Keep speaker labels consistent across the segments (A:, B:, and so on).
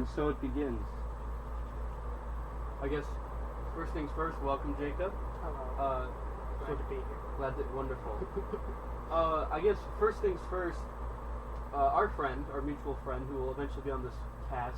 A: And so it begins. I guess first things first, welcome Jacob.
B: Hello. Glad to be here.
A: Wonderful. I guess first things first, our mutual friend, who will eventually be on this cast,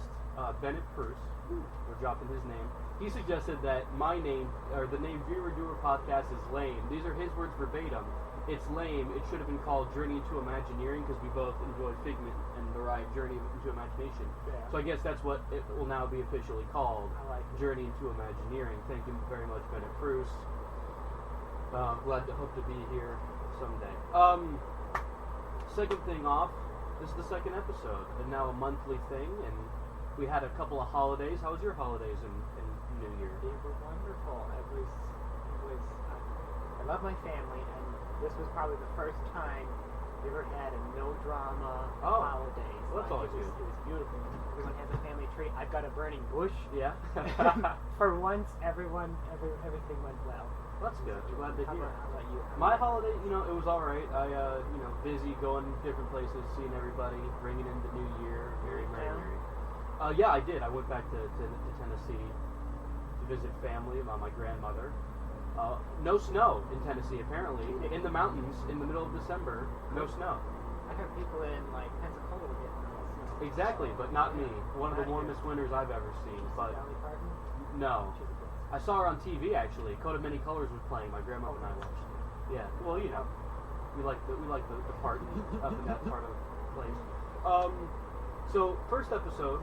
A: Bennett Bruce, we're dropping his name. He suggested that my name, or the name Dream&Do podcast is lame. These are his words verbatim. It's lame. It should have been called Journey into Imagineering because we both enjoy Figment and the ride Journey into Imagination.
B: Yeah.
A: So I guess that's what it will now be officially called,
B: I like it.
A: Journey into Imagineering. Thank you very much, Bennett Bruce. Hope to be here someday. Second thing off, this is the second episode, and now a monthly thing, and we had a couple of holidays. How was your holidays in New Year?
B: They were wonderful. I love my family, and this was probably the first time we ever had a no drama holidays.
A: Well, that's always good.
B: It was beautiful. Everyone has a family tree. I've got a burning bush.
A: Yeah.
B: For once, everything went well.
A: That's good. I'm glad to hear.
B: How about you?
A: My holiday, it was all right. I, busy going different places, seeing everybody, bringing in the new year. Very. Yeah, I did. I went back to Tennessee to visit family, my grandmother. No snow in Tennessee, apparently. In the mountains, in the middle of December, no snow.
B: I heard people in Pensacola were getting snow.
A: Exactly, but not me. One of the warmest winters I've ever seen. But
B: Dolly Parton?
A: no. I saw her on TV actually. Coat of Many Colors was playing. My grandmother and I watched. Yeah. Well, we like the part up in that part of the place. So first episode,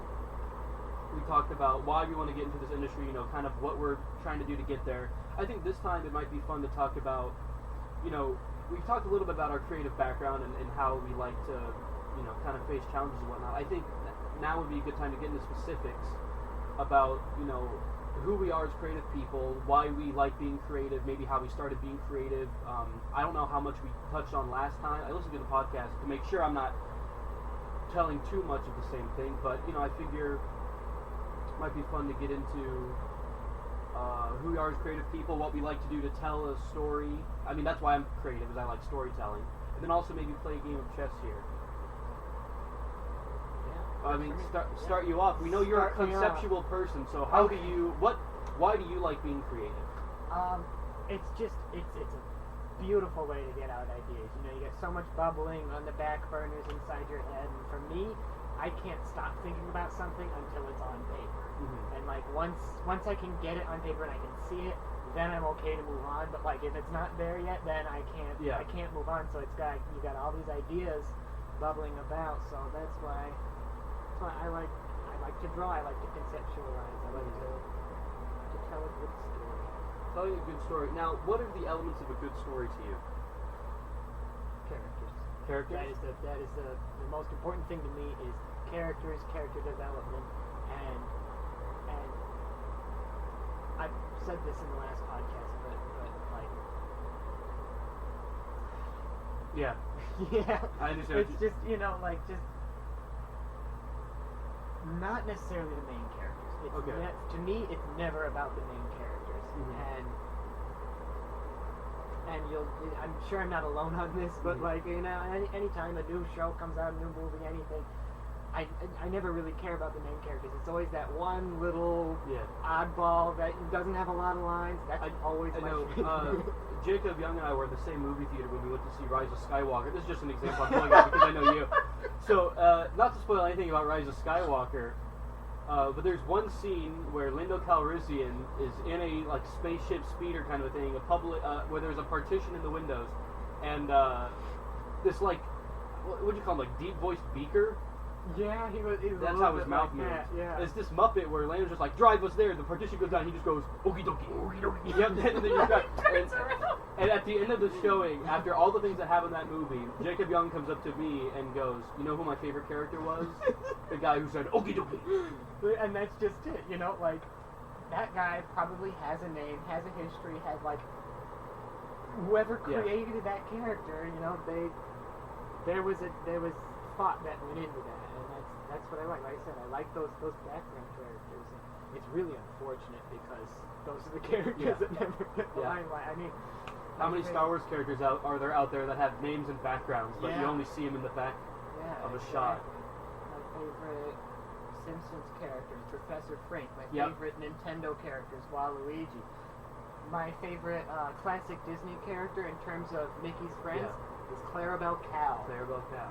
A: we talked about why we want to get into this industry. Kind of what we're trying to do to get there. I think this time it might be fun to talk about. We've talked a little bit about our creative background and how we like to, kind of face challenges and whatnot. I think now would be a good time to get into specifics about, who we are as creative people, why we like being creative, maybe how we started being creative. I don't know how much we touched on last time. I listened to the podcast to make sure I'm not telling too much of the same thing, but I figure it might be fun to get into who we are as creative people, what we like to do to tell a story. I mean, that's why I'm creative, is I like storytelling. And then also maybe play a game of chess here. I mean, start you off. We know you're a conceptual person, so why do you like being creative?
B: It's a beautiful way to get out ideas. You get so much bubbling on the back burners inside your head, and for me, I can't stop thinking about something until it's on paper. Mm-hmm. And once I can get it on paper and I can see it, then I'm okay to move on. But if it's not there yet, then I can't. Yeah. I can't move on. So you got all these ideas bubbling about. So that's why I like to draw. I like to conceptualize. I like to tell a good story.
A: Tell you a good story. Now, what are the elements of a good story to you?
B: Characters. That is the most important thing to me is characters, character development, and I've said this in the last podcast, but
A: yeah.
B: Yeah.
A: I understand.
B: It's just just not necessarily the main characters. To me, it's never about the main characters. Mm-hmm. And I'm sure I'm not alone on this, but
A: mm-hmm.
B: anytime a new show comes out, a new movie, anything, I never really care about the main characters. It's always that one little oddball that doesn't have a lot of lines. That's always my favorite.
A: Jacob Young and I were at the same movie theater when we went to see Rise of Skywalker. This is just an example I'm pulling out because I know you. So, not to spoil anything about Rise of Skywalker, but there's one scene where Lando Calrissian is in a spaceship speeder kind of a thing, where there's a partition in the windows, and this what do you call him, deep voiced beaker?
B: Yeah, he was.
A: That's how his mouth moves.
B: Yeah.
A: It's this Muppet where Lando's just drive us there. The partition goes down. He just goes okie dokie, okie dokie. Yep. And then you got. And at the end of the showing, after all the things that happen in that movie, Jacob Young comes up to me and goes, "You know who my favorite character was? The guy who said okie dokie."
B: And that's just it. That guy probably has a name, has a history, has whoever created that character. There was thought that went into that. That's what I like. Like I said, I like those background characters. And it's really unfortunate because those are the characters that never get the limelight. I mean,
A: how many Star Wars characters are there out there that have names and backgrounds, but you only see them in the back of a shot?
B: My favorite Simpsons characters, Professor Frink. My
A: Yep.
B: favorite Nintendo characters, Waluigi. My favorite classic Disney character in terms of Mickey's friends is Clarabelle Cow.
A: Clarabelle Cow.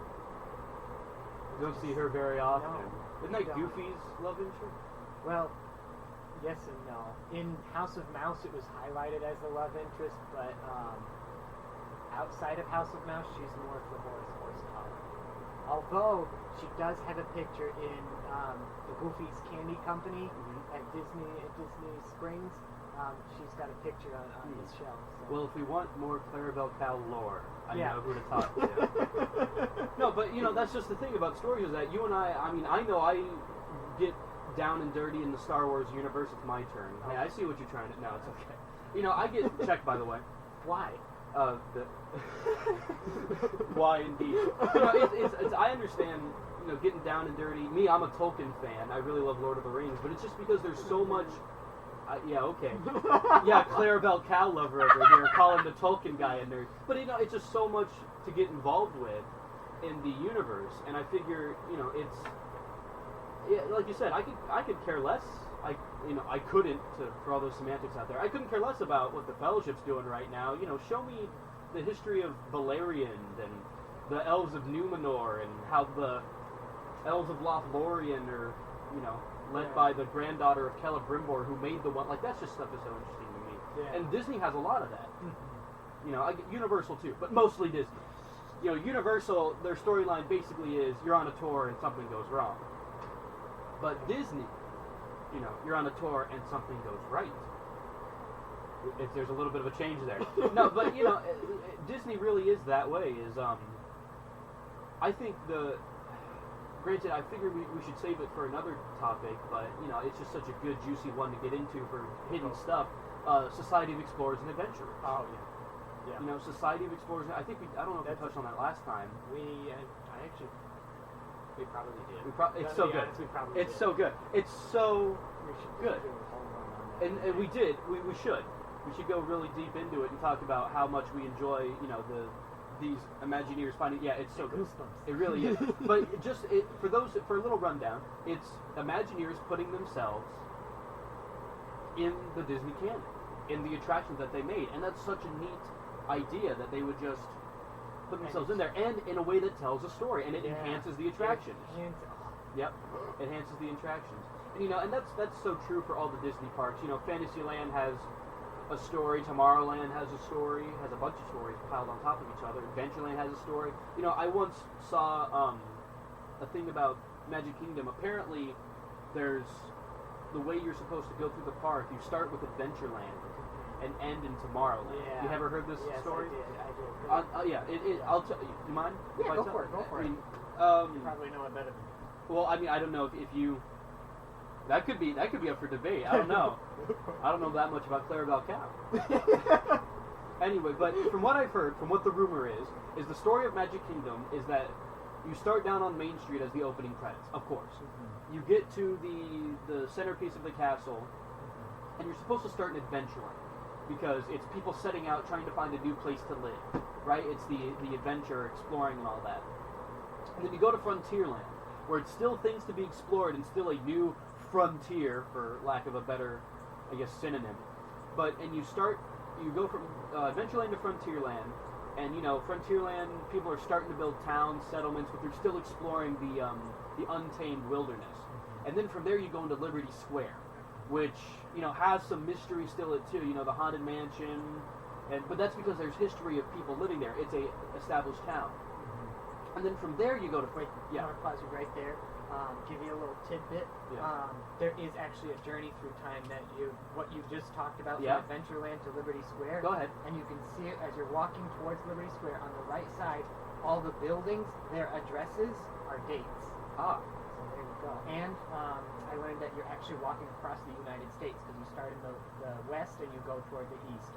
A: You don't see her very often.
B: No,
A: Isn't that
B: you don't.
A: Goofy's love interest?
B: Well, yes and no. In House of Mouse, it was highlighted as the love interest, but outside of House of Mouse, she's more for Horace Horsecollar. Although she does have a picture in the Goofy's Candy Company at Disney Springs. She's got a picture on his shelf. So.
A: Well, if we want more Clarabelle Cow lore, I
B: Yeah.
A: know who to talk to. No, but that's just the thing about stories is that you and I mean, I know I get down and dirty in the Star Wars universe. It's my turn. Hey, I see what you're trying to. No, it's okay. I get checked, by the way.
B: Why?
A: Why indeed? It's I understand. Getting down and dirty. Me, I'm a Tolkien fan. I really love Lord of the Rings, but it's just because there's so much. Yeah, okay. Yeah, Clarabelle Cow lover over here, calling the Tolkien guy a nerd. But it's just so much to get involved with in the universe, and I figure it's like you said, I could care less. I couldn't to throw all those semantics out there. I couldn't care less about what the Fellowship's doing right now. Show me the history of Beleriand and the elves of Numenor and how the elves of Lothlorien are, led by the granddaughter of Celebrimbor, who made the one. Like, that's just stuff that's so interesting to me.
B: Yeah.
A: And Disney has a lot of that. I get Universal too, but mostly Disney. Universal, their storyline basically is you're on a tour and something goes wrong. But Disney, you're on a tour and something goes right. There's a little bit of a change there. No, but Disney really is that way. I think granted, I figure we should save it for another topic, but it's just such a good, juicy one to get into for hidden stuff. Society of Explorers and Adventurers.
B: Oh yeah.
A: Society of Explorers. I don't know if we touched on that last time.
B: We probably did.
A: It's so good. It's so good. It's so good.
B: Do a whole one on that.
A: And we did. We should. We should go really deep into it and talk about how much we enjoy, these Imagineers finding. Yeah, it's so good.
B: Goosebumps.
A: It really is. But for a little rundown, it's Imagineers putting themselves in the Disney canon, in the attractions that they made, and that's such a neat idea that they would just put themselves in there, and in a way that tells a story, and it enhances the attractions. Yep, enhances the attractions. And that's so true for all the Disney parks. Fantasyland has a story, Tomorrowland has a story, has a bunch of stories piled on top of each other. Adventureland has a story. I once saw a thing about Magic Kingdom. Apparently, there's the way you're supposed to go through the park. You start with Adventureland and end in Tomorrowland.
B: Yeah.
A: You ever heard this story?
B: I did.
A: Yeah. I'll tell you. You mind?
B: Yeah,
A: if I
B: go
A: tell-
B: for it. Go for it.
A: You
B: probably know it better than me.
A: well, I don't know if you. That could be up for debate. I don't know. I don't know that much about Clarabelle Cow. Anyway, but from what I've heard, from what the rumor is the story of Magic Kingdom is that you start down on Main Street as the opening credits, of course. You get to the centerpiece of the castle, and you're supposed to start in Adventureland because it's people setting out trying to find a new place to live, right? It's the adventure, exploring, and all that. And then you go to Frontierland, where it's still things to be explored and still a new frontier, for lack of a better, I guess, synonym. And you go from Adventureland to Frontierland, and Frontierland, people are starting to build towns, settlements, but they're still exploring the untamed wilderness. And then from there you go into Liberty Square, which has some mystery still too. The Haunted Mansion, but that's because there's history of people living there. It's a established town. And then from there you go to
B: Wait, I want to pause you right there. Give you a little tidbit.
A: Yeah.
B: There is actually a journey through time that what you just talked about
A: Yeah.
B: from Adventureland to Liberty Square.
A: Go ahead.
B: And you can see it as you're walking towards Liberty Square. On the right side, all the buildings, their addresses are dates.
A: Ah.
B: So there you go. And I learned that you're actually walking across the United States because you start in the west and you go toward the east.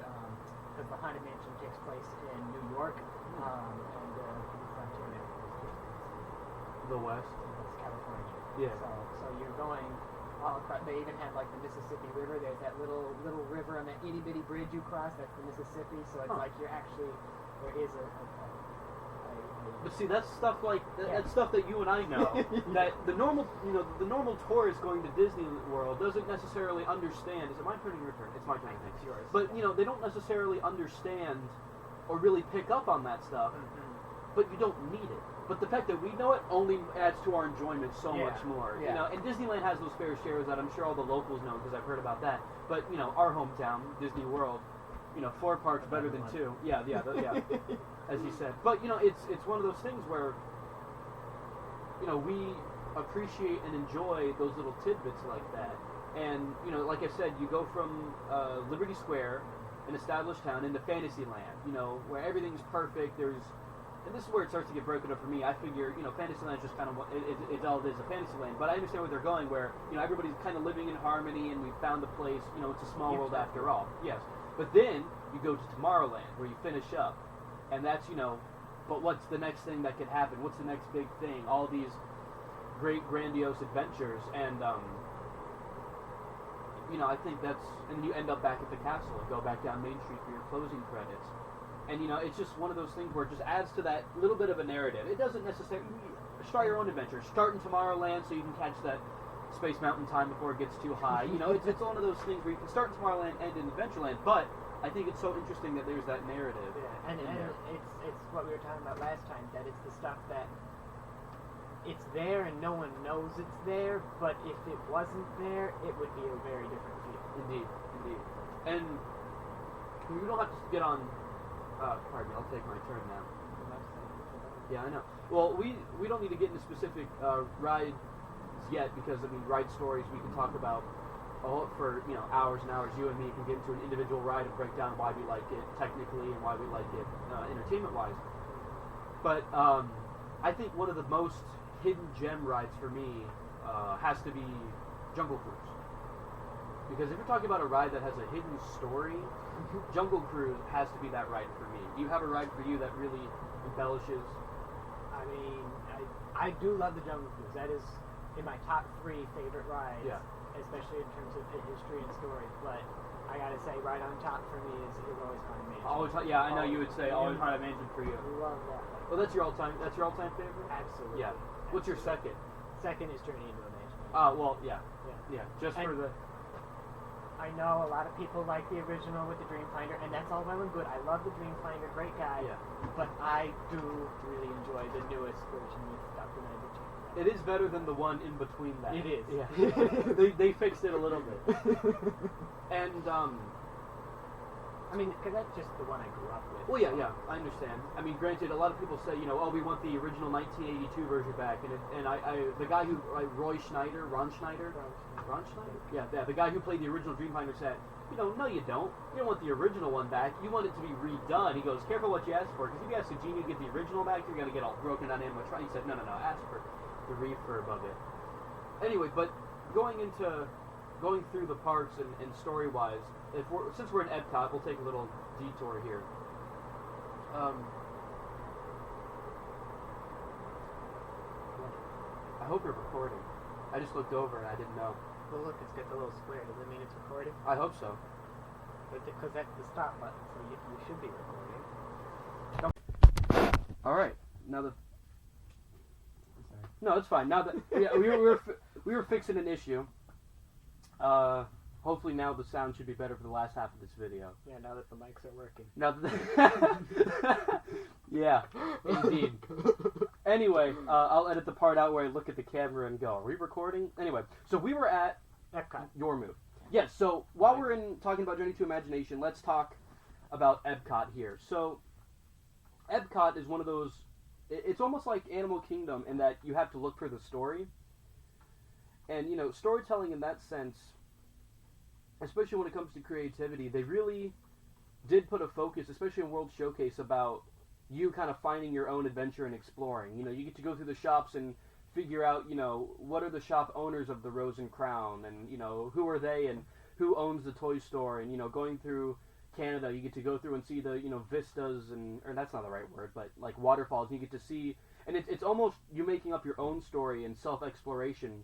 B: Because the Haunted Mansion takes place in New York, and Frontierland is
A: The West.
B: California.
A: Yeah.
B: So you're going all across. They even have like the Mississippi River. There's that little river on that itty bitty bridge you cross. That's the Mississippi. So it's like you're actually there is a
A: But see, that's stuff like
B: Yeah.
A: that's stuff that you and I know. That the normal, the normal tourist going to Disney World doesn't necessarily understand. Is it my turn or your turn? It's my turn.
B: It's yours.
A: But they don't necessarily understand or really pick up on that stuff. But you don't need it. But the fact that we know it only adds to our enjoyment so
B: Yeah.
A: much more.
B: Yeah.
A: And Disneyland has those fair shares that I'm sure all the locals know because I've heard about that. But our hometown, Disney World, 4 parks better than 2. Yeah, as you said. But it's one of those things where we appreciate and enjoy those little tidbits like that. And like I said, you go from Liberty Square, an established town, into Fantasyland. Where everything's perfect. And this is where it starts to get broken up for me. I figure, Fantasyland is just kind of it's all it is, a Fantasyland. But I understand where they're going, where everybody's kind of living in harmony, and we've found a place. It's a small world after all. Yes. But then you go to Tomorrowland, where you finish up, and that's but what's the next thing that could happen? What's the next big thing? All these great grandiose adventures, and I think and you end up back at the castle and go back down Main Street for your closing credits. And it's just one of those things where it just adds to that little bit of a narrative. It doesn't necessarily start your own adventure. Start in Tomorrowland so you can catch that Space Mountain time before it gets too high. It's one of those things where you can start in Tomorrowland and in Adventureland. But I think it's so interesting that there's that narrative.
B: Yeah, and it's what we were talking about last time. That it's the stuff that it's there and no one knows it's there. But if it wasn't there, it would be a very different feel.
A: Indeed. And we don't have to get on. Pardon me, I'll take my turn now. Yeah, I know. Well, we don't need to get into specific rides yet because, ride stories we can talk about for, hours and hours. You and me can get into an individual ride and break down why we like it technically and why we like it entertainment-wise. But I think one of the most hidden gem rides for me has to be Jungle Cruise. Because if you're talking about a ride that has a hidden story, Jungle Cruise has to be that ride for me. Do you have a ride for you that really embellishes?
B: I do love the Jungle Cruise. That is in my top 3 favorite rides,
A: Yeah.
B: especially in terms of history and story. But I gotta say, right on top for me is always Haunted Mansion.
A: I know you would say always Haunted Mansion for you.
B: I love that ride.
A: Well, that's your all-time favorite?
B: Absolutely.
A: Yeah. What's your second?
B: Second is Journey into Imagination.
A: Well, yeah. Just for the.
B: I know a lot of people like the original with the Dreamfinder, and that's all well and good. I love the Dreamfinder, great guy.
A: Yeah.
B: But I do really enjoy the newest version with Dr. Magic.
A: It is better than the one in between that.
B: It is.
A: Yeah. they fixed it a little bit. And
B: because that's just the one I grew up with.
A: Well, yeah, I understand. Granted, a lot of people say, we want the original 1982 version back, and I the guy who, Ron Schneider? Yeah, the guy who played the original Dreamfinder said, no, you don't. You don't want the original one back. You want it to be redone. He goes, careful what you ask for, because if you ask a genie to get the original back, you're going to get all broken on animatronics. He said, no, ask for the refurb of it. Anyway, but going through the parks and story-wise, since we're in Epcot, we'll take a little detour here. I hope you're recording. I just looked over and I didn't know.
B: Well, look, it's got the little square. Does that mean it's recording?
A: I hope so.
B: Because that's the stop button, so you should be recording.
A: All right. Now the. No, it's fine. Now that we were fixing an issue. Hopefully now the sound should be better for the last half of this video.
B: Yeah, now that the mics are working.
A: Now that yeah, indeed. Anyway, I'll edit the part out where I look at the camera and go, are we recording? Anyway, so we were at
B: Epcot.
A: Your move. Yes, so while we're talking about Journey to Imagination, let's talk about Epcot here. So, Epcot is one of those, it's almost like Animal Kingdom in that you have to look for the story. And, storytelling in that sense, especially when it comes to creativity, they really did put a focus, especially in World Showcase, about you kind of finding your own adventure and exploring. You get to go through the shops and figure out, what are the shop owners of the Rose and Crown, and, who are they, and who owns the toy store, and, going through Canada, you get to go through and see the, vistas, or that's not the right word, but, like, waterfalls, and you get to see, and it's almost you making up your own story and self-exploration.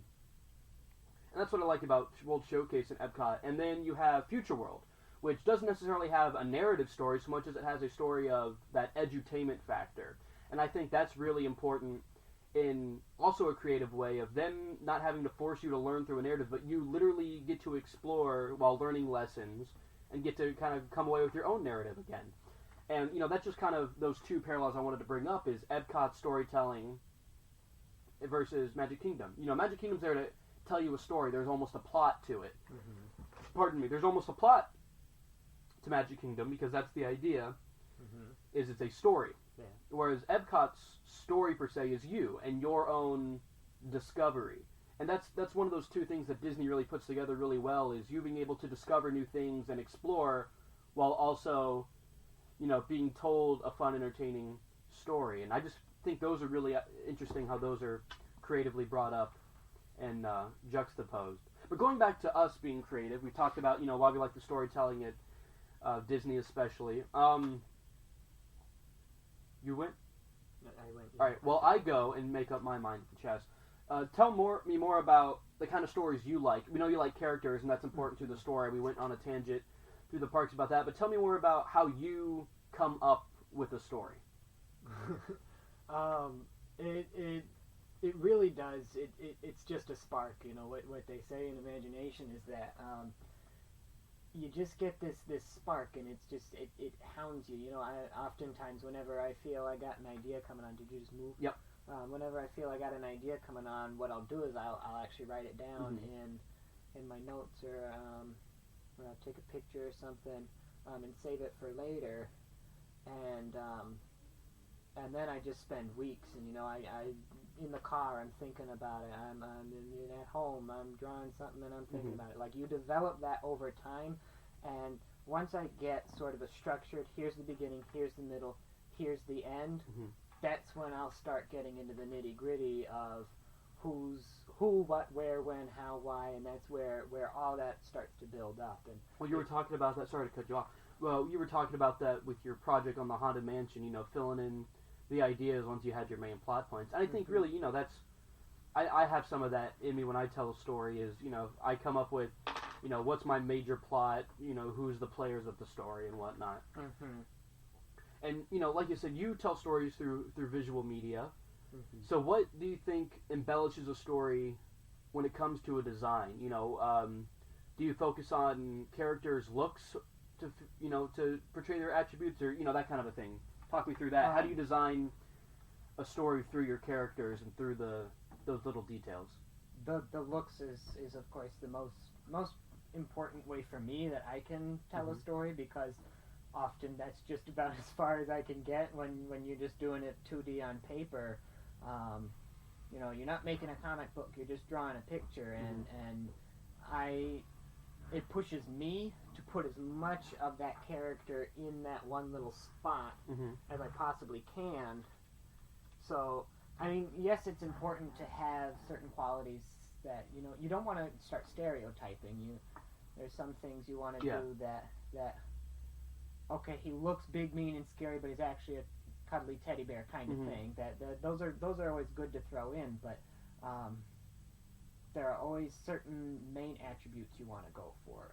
A: And that's what I like about World Showcase and Epcot. And then you have Future World, which doesn't necessarily have a narrative story so much as it has a story of that edutainment factor. And I think that's really important in also a creative way of them not having to force you to learn through a narrative, but you literally get to explore while learning lessons and get to kind of come away with your own narrative again. And, that's just kind of those two parallels I wanted to bring up is Epcot's storytelling versus Magic Kingdom. Magic Kingdom's there to tell you a story. There's almost a plot to it.
B: Mm-hmm.
A: Pardon me. There's almost a plot to Magic Kingdom because that's the idea, is it's a story.
B: Yeah.
A: Whereas Epcot's story per se is you and your own discovery. And that's one of those two things that Disney really puts together really well is you being able to discover new things and explore while also, being told a fun, entertaining story. And I just think those are really interesting how those are creatively brought up and juxtaposed. But going back to us being creative, we talked about, why we like the storytelling at Disney especially. You went?
B: I went.
A: All right. Well, I go and make up my mind, Chess. Tell me more about the kind of stories you like. We know you like characters, and that's important to the story. We went on a tangent through the parks about that, but tell me more about how you come up with a story.
B: It really does. It's just a spark. What they say in imagination is that you just get this spark, and it's just it hounds you. Oftentimes whenever I feel I got an idea coming on, did you just move?
A: Yep.
B: Whenever I feel I got an idea coming on, what I'll do is I'll actually write it down in my notes or I'll take a picture or something and save it for later, and then I just spend weeks, and I in the car I'm thinking about it. I'm at home I'm drawing something and I'm thinking about it. Like you develop that over time, and once I get sort of a structured, here's the beginning, here's the middle, here's the end. That's when I'll start getting into the nitty gritty of who, what, where, when, how, why, and that's where all that starts to build up. And
A: well, you were talking about that. Sorry to cut you off. Well, you were talking about that with your project on the Haunted Mansion. filling in the ideas once you had your main plot points. And I think really, that's I have some of that in me when I tell a story. Is I come up with what's my major plot. Who's the players of the story and whatnot. And like you said, you tell stories through visual media. So what do you think embellishes a story when it comes to a design? Do you focus on characters' looks to portray their attributes, or that kind of a thing? Talk me through that. How do you design a story through your characters and through those little details?
B: The looks is of course the most important way for me that I can tell a story, because often that's just about as far as I can get when you're just doing it 2D on paper. You're not making a comic book, you're just drawing a picture, and it pushes me to put as much of that character in that one little spot as I possibly can. So, yes, it's important to have certain qualities that, you don't want to start stereotyping. There's some things you want to do that, okay, he looks big, mean, and scary, but he's actually a cuddly teddy bear kind of thing. Those are always good to throw in, but there are always certain main attributes you want to go for.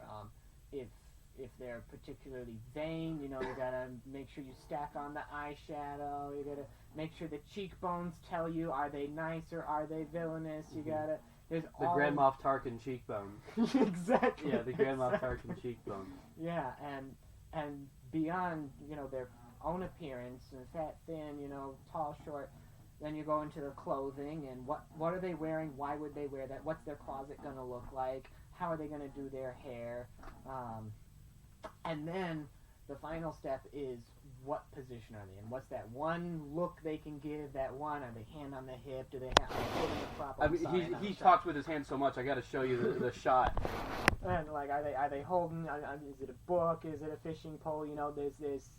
B: If they're particularly vain, you gotta make sure you stack on the eyeshadow. You gotta make sure the cheekbones tell you, are they nice or are they villainous. You gotta. There's
A: the Grand Moff Tarkin cheekbone.
B: Exactly.
A: Yeah, the Grand Moff Tarkin cheekbone.
B: Yeah, and beyond their own appearance, fat, thin, tall, short. Then you go into the clothing and what are they wearing? Why would they wear that? What's their closet going to look like? How are they going to do their hair? And then the final step is what position are they in? What's that one look they can give? That one, are they hand on the hip? Do they have the prop?
A: He talks with his hands so much. I got to show you the shot.
B: And are they holding? Is it a book? Is it a fishing pole? There's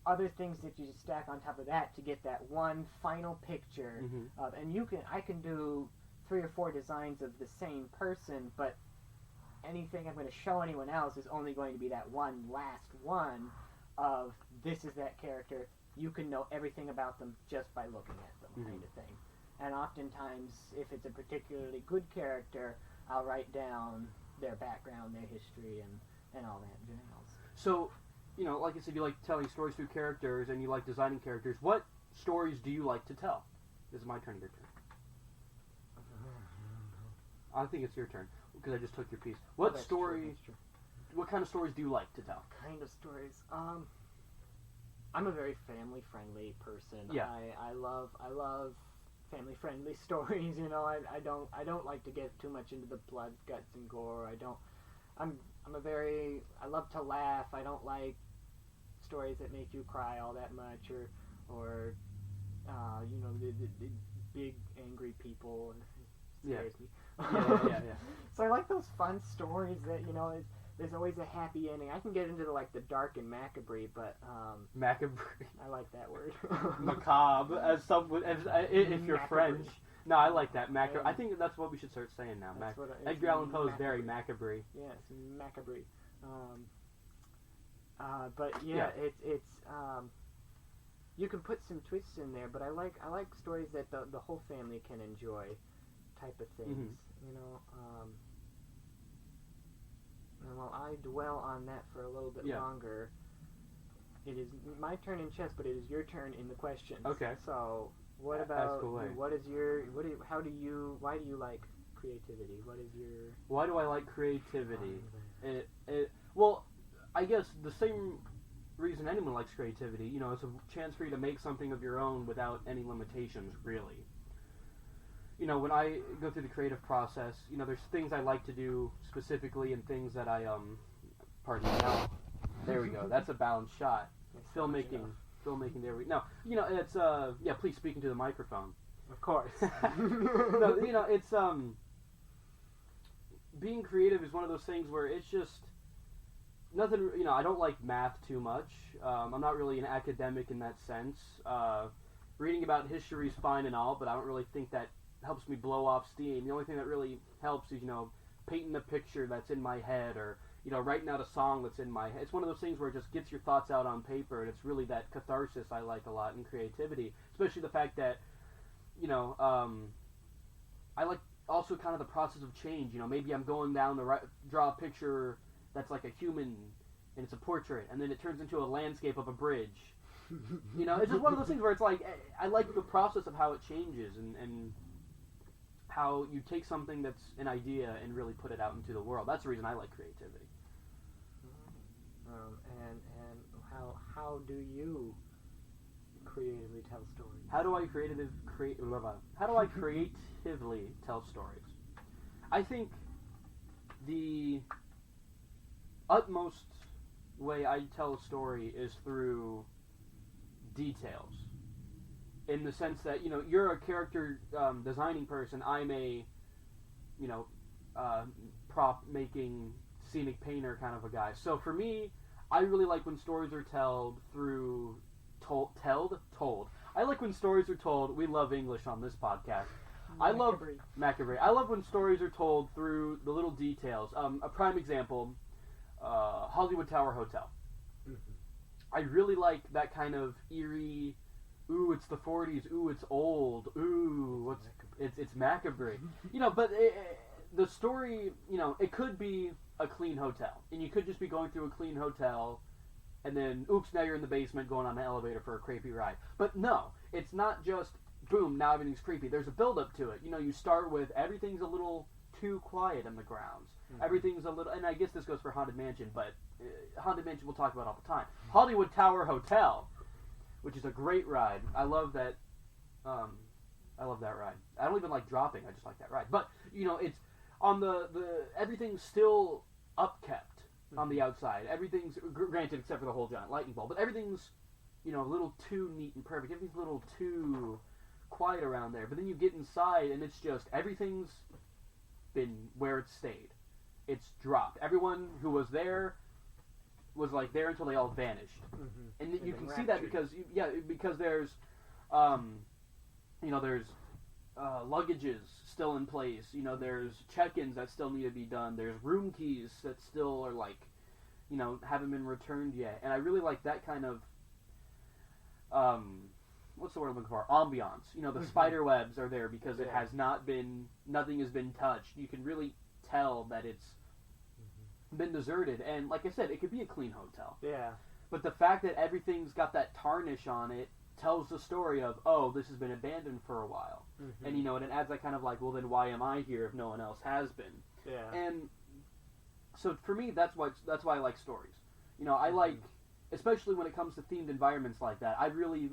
B: other things that you just stack on top of that to get that one final picture of, and I can do 3 or 4 designs of the same person, but anything I'm going to show anyone else is only going to be that one last one of, this is that character. You can know everything about them just by looking at them, kind of thing. And oftentimes, if it's a particularly good character, I'll write down their background, their history, and all that jazz.
A: So, like I said, you like telling stories through characters and you like designing characters. What stories do you like to tell? This is my turn, your turn. I think it's your turn because I just took your piece. What
B: That's
A: story?
B: true, that's true.
A: What kind of stories do you like to tell?
B: Kind of stories. I'm a very family-friendly person.
A: Yeah.
B: I love family-friendly stories. You know, I don't like to get too much into the blood, guts, and gore. I love to laugh. I don't like stories that make you cry all that much, or you know, the big angry people. And it scares me.
A: Yeah.
B: So I like those fun stories that, you know, there's always a happy ending. I can get into the dark and macabre, but
A: Macabre.
B: I like that word.
A: Macabre, if you're
B: Macabre.
A: French. No, I like that. Macabre. I think that's what we should start saying now. Edgar Allan Poe is very macabre.
B: Yes, macabre. But yeah, it's you can put some twists in there, but I like stories that the whole family can enjoy, type of things.
A: Mm-hmm.
B: You know. And while I dwell on that for a little bit longer, it is my turn in chess, but it is your turn in the questions.
A: Okay.
B: So what about
A: away.
B: why do you like creativity?
A: Why do I like creativity? Well, I guess the same reason anyone likes creativity. You know, it's a chance for you to make something of your own without any limitations, really. You know, when I go through the creative process, you know, there's things I like to do specifically and things that I, pardon me, now, there we go, that's a balanced shot. Filmmaking, there we go. No, you know, it's, yeah, please speak into the microphone.
B: Of course.
A: No, you know, it's, being creative is one of those things where it's just, nothing, you know, I don't like math too much. I'm not really an academic in that sense. Reading about history is fine and all, but I don't really think that helps me blow off steam. The only thing that really helps is, you know, painting a picture that's in my head, or, you know, writing out a song that's in my head. It's one of those things where it just gets your thoughts out on paper, and it's really that catharsis I like a lot in creativity, especially the fact that, you know, I like also kind of the process of change. You know, maybe I'm going down to draw a picture that's like a human, and it's a portrait, and then it turns into a landscape of a bridge. You know, it's just one of those things where it's like, I like the process of how it changes, and how you take something that's an idea and really put it out into the world. That's the reason I like creativity.
B: And how do you creatively tell stories?
A: How do I creatively tell stories? I think the utmost way I tell a story is through details. In the sense that, you know, you're a character designing person, I'm a, you know, prop making, scenic painter kind of a guy. So for me, I really like when stories are told through told. I like when stories are told. We love English on this podcast. Macabre. I love when stories are told through the little details. A prime example, Hollywood Tower Hotel. Mm-hmm. I really like that kind of eerie, ooh, it's the 40s, ooh, it's old, ooh, it's macabre. You know, but the story, you know, it could be a clean hotel, and you could just be going through a clean hotel, and then, oops, now you're in the basement going on an elevator for a creepy ride. But no, it's not just, boom, now everything's creepy. There's a build-up to it. You know, you start with, everything's a little too quiet in the grounds. Mm-hmm. Everything's a little, and I guess this goes for Haunted Mansion, but Haunted Mansion we'll talk about all the time. Hollywood Tower Hotel, which is a great ride. I love that. I love that ride. I don't even like dropping. I just like that ride. But you know, it's on the everything's still upkept on the outside. Everything's granted except for the whole giant lightning bolt, but everything's, you know, a little too neat and perfect. Everything's a little too quiet around there. But then you get inside and it's just everything's been where it stayed. It's dropped. Everyone who was there was like there until they all vanished. Mm-hmm. And you can see that because there's you know, there's luggages still in place. You know, there's check-ins that still need to be done. There's room keys that still are like, you know, haven't been returned yet. And I really like that kind of what's the word I'm looking for? Ambiance. You know, the spider webs are there because it has not been, nothing has been touched. You can really tell that it's been deserted. And like I said, it could be a clean hotel.
B: Yeah.
A: But the fact that everything's got that tarnish on it tells the story of, oh, this has been abandoned for a while.
B: Mm-hmm.
A: And, and it adds that kind of like, well, then why am I here if no one else has been?
B: Yeah.
A: And so for me, that's why I like stories. I like, especially when it comes to themed environments like that, I really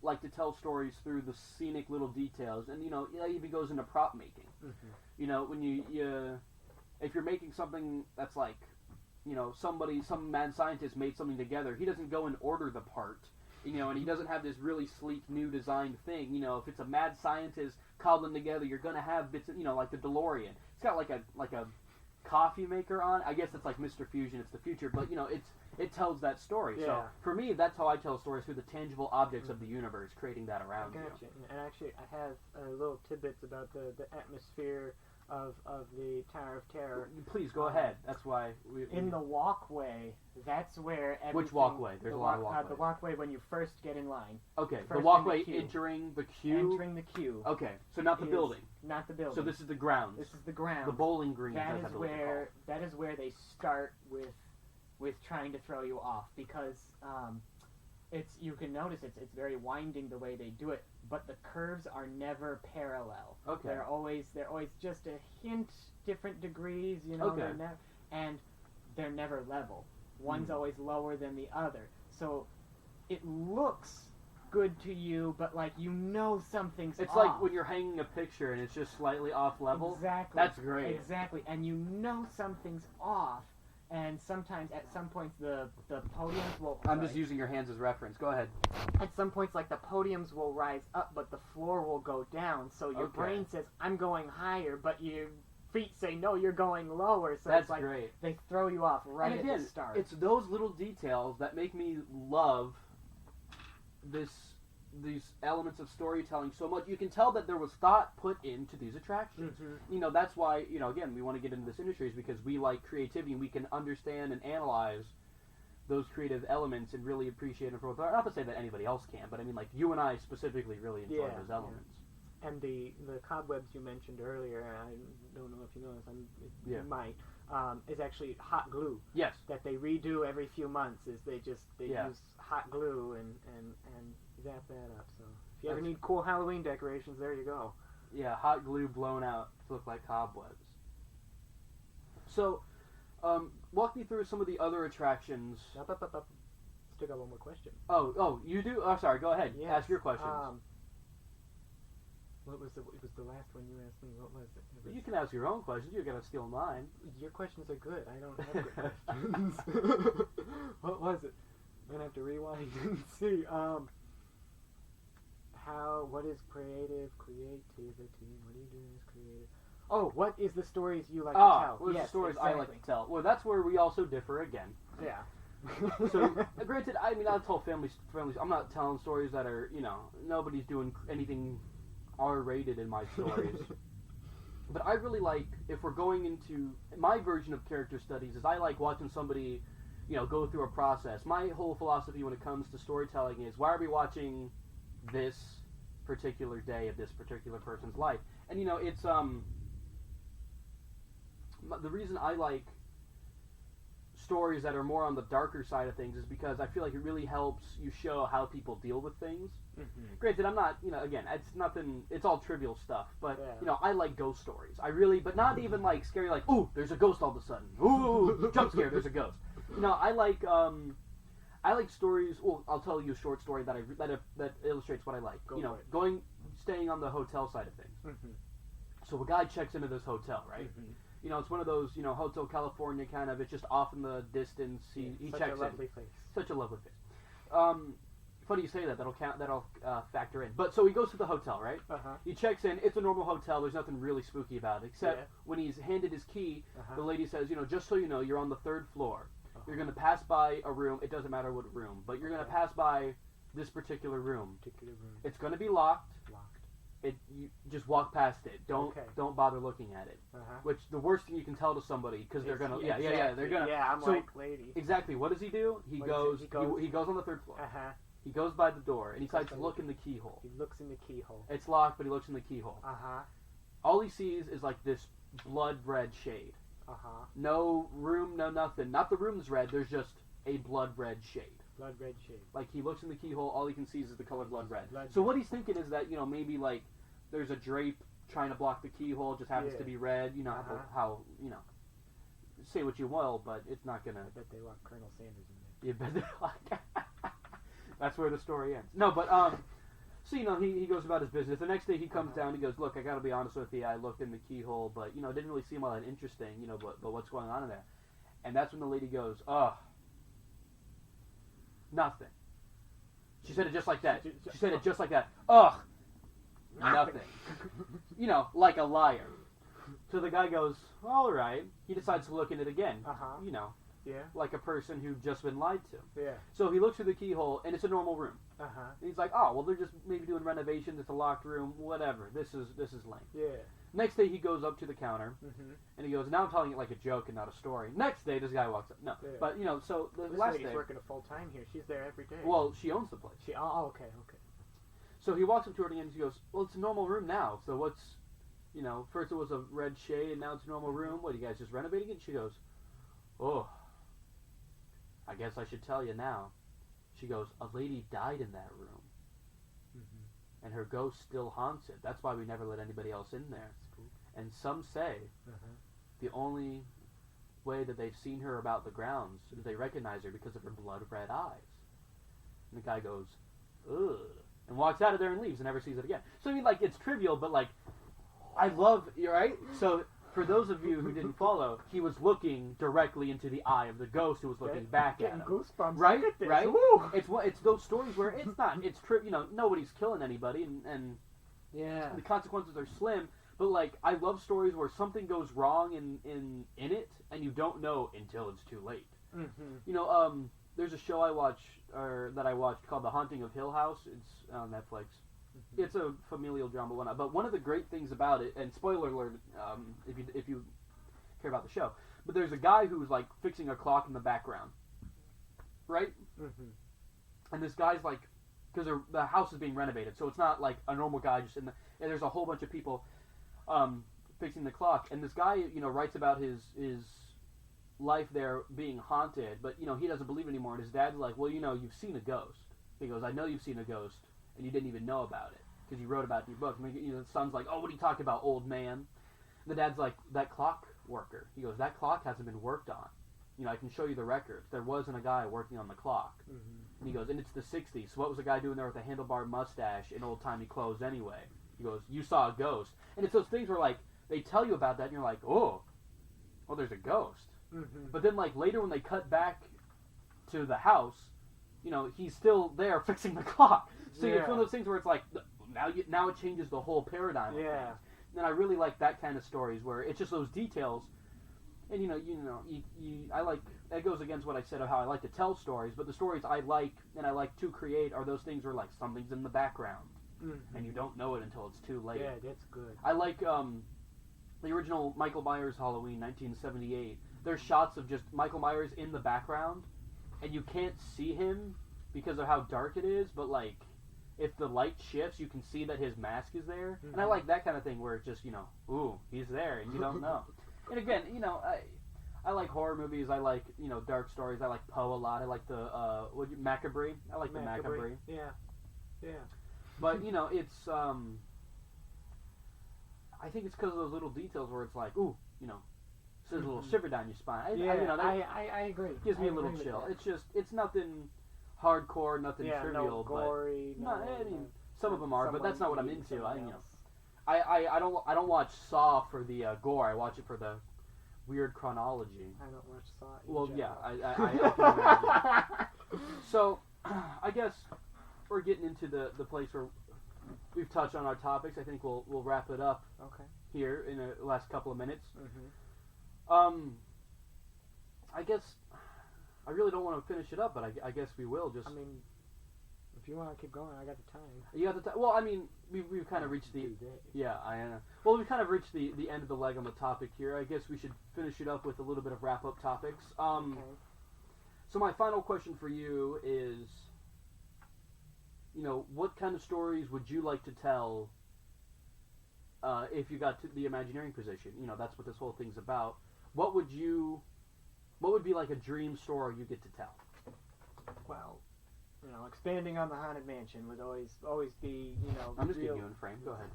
A: like to tell stories through the scenic little details. And, it even goes into prop making.
B: Mm-hmm.
A: When if you're making something that's like, some mad scientist made something together, he doesn't go and order the part. And he doesn't have this really sleek new designed thing. If it's a mad scientist cobbling together, you're gonna have bits of, like the DeLorean. It's got like a coffee maker on. I guess it's like Mr. Fusion. It's the future, but it tells that story.
B: Yeah.
A: So for me, that's how I tell stories, through the tangible objects of the universe, creating that around you.
B: Gotcha. And actually, I have little tidbits about the atmosphere of the Tower of Terror.
A: Please go ahead. That's why
B: in the walkway. That's where everything.
A: Which walkway? There's a lot of walkways.
B: The walkway when you first get in line.
A: Okay, the
B: First
A: walkway
B: in the queue.
A: entering the queue.
B: Entering the queue.
A: Okay, so not the
B: is
A: building.
B: Not the building.
A: So this is the grounds.
B: This is the ground.
A: The bowling green.
B: That
A: that's
B: is
A: what they're
B: where they start with trying to throw you off, because you can notice it's very winding the way they do it, but the curves are never parallel.
A: Okay.
B: They're always just a hint different degrees,
A: Okay.
B: and they're never level. One's always lower than the other. So it looks good to you, but something's
A: It's
B: off.
A: like when you're hanging a picture and it's just slightly off level.
B: Exactly.
A: That's great.
B: Exactly. And something's off. And sometimes, at some points, the podiums will...
A: I'm just using your hands as reference. Go ahead.
B: At some points, the podiums will rise up, but the floor will go down. So your brain says, I'm going higher, but your feet say, no, you're going lower. So
A: That's
B: it's like
A: great.
B: They throw you off right
A: and again,
B: at the start.
A: It's those little details that make me love these elements of storytelling so much. You can tell that there was thought put into these attractions.
B: Mm-hmm.
A: That's why, again, we want to get into this industry, is because we like creativity and we can understand and analyze those creative elements and really appreciate them for what they are. Not to say that anybody else can, but I mean, you and I specifically really enjoy those elements.
B: Yeah. And the cobwebs you mentioned earlier, I don't know if you know this, you might, is actually hot glue.
A: Yes.
B: That they redo every few months. Is they use hot glue and zap that up. So if you ever need cool Halloween decorations, there you go.
A: Yeah, hot glue blown out to look like cobwebs. So, walk me through some of the other attractions.
B: Still got one more question.
A: Oh, you do? Oh, sorry. Go ahead.
B: Yes.
A: Ask your questions.
B: What was it was the last one you asked me? What was it?
A: You can ask your own questions. You're gonna steal mine.
B: Your questions are good. I don't have good questions. What was it? I'm gonna have to rewind and see. What is creativity? What do you do as creative? Oh, what is the stories you like to tell?
A: What is the stories I like to tell? Well, that's where we also differ again.
B: Yeah.
A: So, granted, I mean, I'll tell families. I'm not telling stories that are, nobody's doing anything R-rated in my stories. But I really like, if we're going into my version of character studies, is I like watching somebody, go through a process. My whole philosophy when it comes to storytelling is, why are we watching this particular day of this particular person's life? And it's the reason I like stories that are more on the darker side of things is because I feel like it really helps you show how people deal with things. Mm-hmm. Granted, I'm not, again, it's nothing, it's all trivial stuff, but I like ghost stories. I really, but not even like scary, like, ooh, there's a ghost all of a sudden, ooh, jump scare, there's a ghost. I like stories. Well, I'll tell you a short story that illustrates what I like. Staying on the hotel side of things. Mm-hmm. So a guy checks into this hotel, right? Mm-hmm. It's one of those, Hotel California kind of. It's just off in the distance. He checks in. Such a lovely face. Such a lovely face. Funny you say that. That'll factor in. But so he goes to the hotel, right? Uh-huh. He checks in. It's a normal hotel. There's nothing really spooky about it, except when he's handed his key, the lady says, just so you know, you're on the 3rd floor. You're going to pass by a room. It doesn't matter what room, but you're going to pass by this particular room. It's going to be locked. You just walk past it. Don't bother looking at it. Which the worst thing you can tell to somebody, because they're gonna they're gonna
B: I'm like, lady.
A: Exactly. What does he do? He goes on the 3rd floor. He goes by the door and he tries to look in the keyhole.
B: He looks in the keyhole.
A: It's locked, but he looks in the keyhole. All he sees is like this blood red shade. No room, no nothing. Not the room's red. There's just a blood red shade.
B: Blood red shade.
A: Like, he looks in the keyhole, all he can see is the color blood red.
B: Blood
A: So
B: red.
A: what he's thinking is that, maybe, like, there's a drape trying to block the keyhole, just happens to be red. You know, how say what you will, but it's not going to...
B: I bet they lock Colonel Sanders in there.
A: You bet they lock... That's where the story ends. No, but, so, he goes about his business. The next day he comes down, he goes, look, I got to be honest with you, I looked in the keyhole, but, it didn't really seem all that interesting, but what's going on in there? And that's when the lady goes, ugh, nothing. She said it just like that. She said it just like that. Ugh, nothing. Like a liar. So the guy goes, all right. He decides to look in it again.
B: Yeah.
A: Like a person who'd just been lied to.
B: Yeah.
A: So he looks through the keyhole, and it's a normal room.
B: And
A: he's like, oh, well, they're just maybe doing renovations. It's a locked room. Whatever. This is lame.
B: Yeah.
A: Next day he goes up to the counter, and he goes, now I'm telling it like a joke and not a story. Next day this guy walks up. No. Yeah. But, so the
B: this
A: last
B: lady's
A: day...
B: working a full time here. She's there every day.
A: Well, she owns the place.
B: Okay.
A: So he walks up to her again and he goes, well, it's a normal room now. So what's, first it was a red shade and now it's a normal room. What, you guys just renovating it? She goes, oh, I guess I should tell you now. She goes, a lady died in that room. And her ghost still haunts it. That's why we never let anybody else in there. And some say the only way that they've seen her about the grounds is they recognize her because of her blood red eyes. And the guy goes, ugh, and walks out of there and leaves and never sees it again. So I mean, like, it's trivial, but like, I love, right? So for those of you who didn't follow, he was looking directly into the eye of the ghost who was looking back at him.
B: Goosebumps.
A: Right?
B: Look at this.
A: Right?
B: Woo.
A: It's those stories where it's not, it's nobody's killing anybody and
B: Yeah.
A: the consequences are slim, but like, I love stories where something goes wrong in it and you don't know until it's too late. There's a show that I watched called The Haunting of Hill House. It's on Netflix. It's a familial drama one, but one of the great things about it, and spoiler alert, if you care about the show, but there's a guy who's like fixing a clock in the background, right? And this guy's like, because the house is being renovated, so it's not like a normal guy just and there's a whole bunch of people fixing the clock, and this guy writes about his life there being haunted, but he doesn't believe anymore, and his dad's like, well, you've seen a ghost. He goes, I know you've seen a ghost, and you didn't even know about it, because you wrote about it in your book. And the son's like, oh, what are you talking about, old man? And the dad's like, that clock worker. He goes, that clock hasn't been worked on. I can show you the records. There wasn't a guy working on the clock. And he goes, and it's the 60s, so what was the guy doing there with a handlebar mustache and old-timey clothes anyway? He goes, you saw a ghost. And it's those things where, like, they tell you about that, and you're like, oh, well, there's a ghost. But then, like, later when they cut back to the house, he's still there fixing the clock. So it's one of those things where it's like, now it changes the whole paradigm.
B: Yeah.
A: And I really like that kind of stories where it's just those details. And, I like, that goes against what I said of how I like to tell stories, but the stories I like and I like to create are those things where, like, something's in the background. And you don't know it until it's too late.
B: Yeah, that's good.
A: I like, the original Michael Myers Halloween, 1978. There's shots of just Michael Myers in the background, and you can't see him because of how dark it is, but, like, if the light shifts, you can see that his mask is there. And I like that kind of thing where it's just, ooh, he's there, and you don't know. And again, I like horror movies. I like, dark stories. I like Poe a lot. I like the, Macabre. I like the Macabre.
B: Yeah. Yeah.
A: But, it's, I think it's because of those little details where it's like, ooh, sends a little shiver down your spine.
B: I agree.
A: Gives me a little chill. It's just, it's nothing hardcore, nothing trivial,
B: no gory,
A: but I mean, some of them are, but that's not what I'm into.
B: I
A: I don't watch Saw for the gore. I watch it for the weird chronology.
B: don't watch Saw.
A: Well, yeah, I can imagine. So, I guess we're getting into the place where we've touched on our topics. I think we'll wrap it up.
B: Okay.
A: Here in the last couple of minutes. I guess I really don't want to finish it up, but I guess we will. Just,
B: I mean, if you want to keep going, I got the time.
A: You got the time. Well, I mean, we've kind of reached the well, we've kind of reached the end of the leg on the topic here. I guess we should finish it up with a little bit of wrap up topics.
B: Okay.
A: So my final question for you is, what kind of stories would you like to tell if you got to the Imagineering position? That's what this whole thing's about. What would be like a dream story you get to tell?
B: Well, expanding on the Haunted Mansion would always be,
A: I'm just
B: real,
A: getting you in frame. Go ahead.